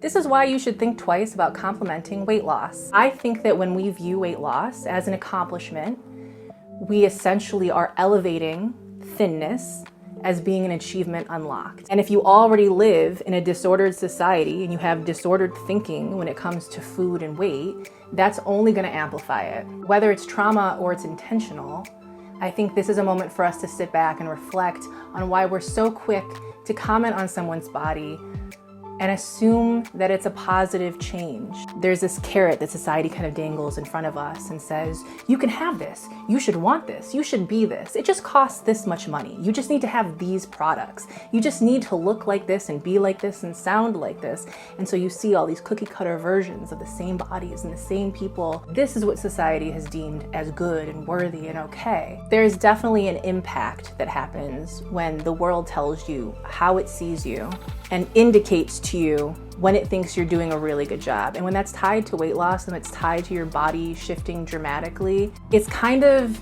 This is why you should think twice about complementing weight loss. I think that when we view weight loss as an accomplishment, we essentially are elevating thinness as being an achievement unlocked. And if you already live in a disordered society and you have disordered thinking when it comes to food and weight, that's only gonna amplify it. Whether it's trauma or it's intentional, I think this is a moment for us to sit back and reflect on why we're so quick to comment on someone's body and assume that it's a positive change. There's this carrot that society kind of dangles in front of us and says, you can have this, you should want this, you should be this. It just costs this much money. You just need to have these products. You just need to look like this and be like this and sound like this. And so you see all these cookie cutter versions of the same bodies and the same people. This is what society has deemed as good and worthy and okay. There's definitely an impact that happens when the world tells you how it sees you and indicates to you when it thinks you're doing a really good job. And when that's tied to weight loss and it's tied to your body shifting dramatically, it's kind of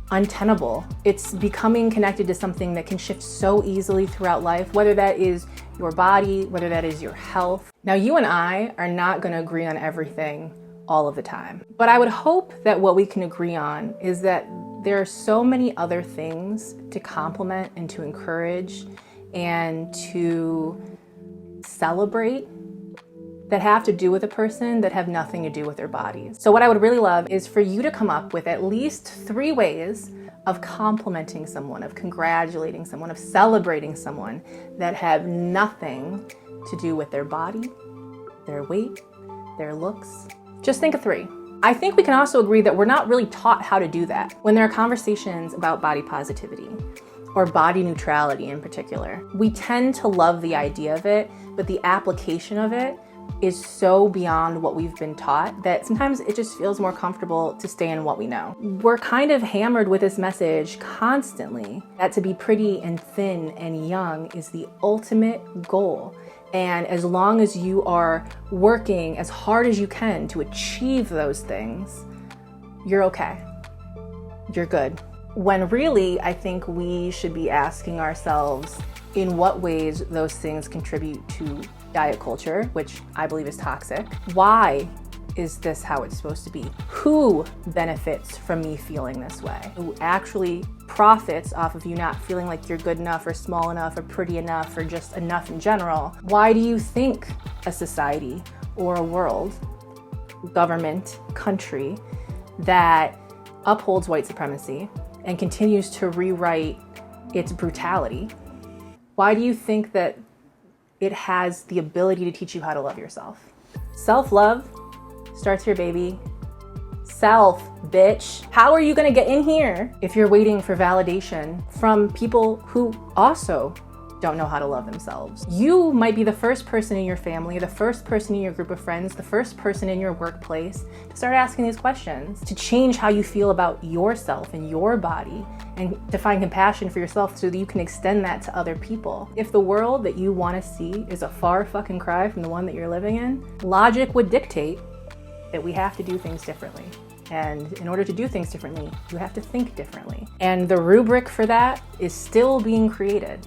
untenable. It's becoming connected to something that can shift so easily throughout life, whether that is your body, whether that is your health. Now, you and I are not gonna agree on everything all of the time, but I would hope that what we can agree on is that there are so many other things to complement and to encourage and to celebrate that have to do with a person that have nothing to do with their bodies. So what I would really love is for you to come up with at least 3 ways of complimenting someone, of congratulating someone, of celebrating someone that have nothing to do with their body, their weight, their looks. Just think of 3. I think we can also agree that we're not really taught how to do that. When there are conversations about body positivity, or body neutrality in particular, we tend to love the idea of it, but the application of it is so beyond what we've been taught that sometimes it just feels more comfortable to stay in what we know. We're kind of hammered with this message constantly that to be pretty and thin and young is the ultimate goal. And as long as you are working as hard as you can to achieve those things, you're okay. You're good. When really, I think we should be asking ourselves in what ways those things contribute to diet culture, which I believe is toxic. Why is this how it's supposed to be? Who benefits from me feeling this way? Who actually profits off of you not feeling like you're good enough or small enough or pretty enough or just enough in general? Why do you think a society or a world, government, country that upholds white supremacy and continues to rewrite its brutality, why do you think that it has the ability to teach you how to love yourself? Self-love starts here, baby. Self, bitch. How are you gonna get in here if you're waiting for validation from people who also don't know how to love themselves? You might be the first person in your family, the first person in your group of friends, the first person in your workplace to start asking these questions, to change how you feel about yourself and your body, and to find compassion for yourself so that you can extend that to other people. If the world that you want to see is a far fucking cry from the one that you're living in, logic would dictate that we have to do things differently. And in order to do things differently, you have to think differently. And the rubric for that is still being created.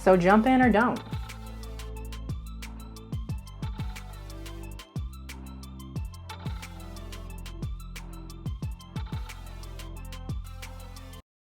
So jump in or don't.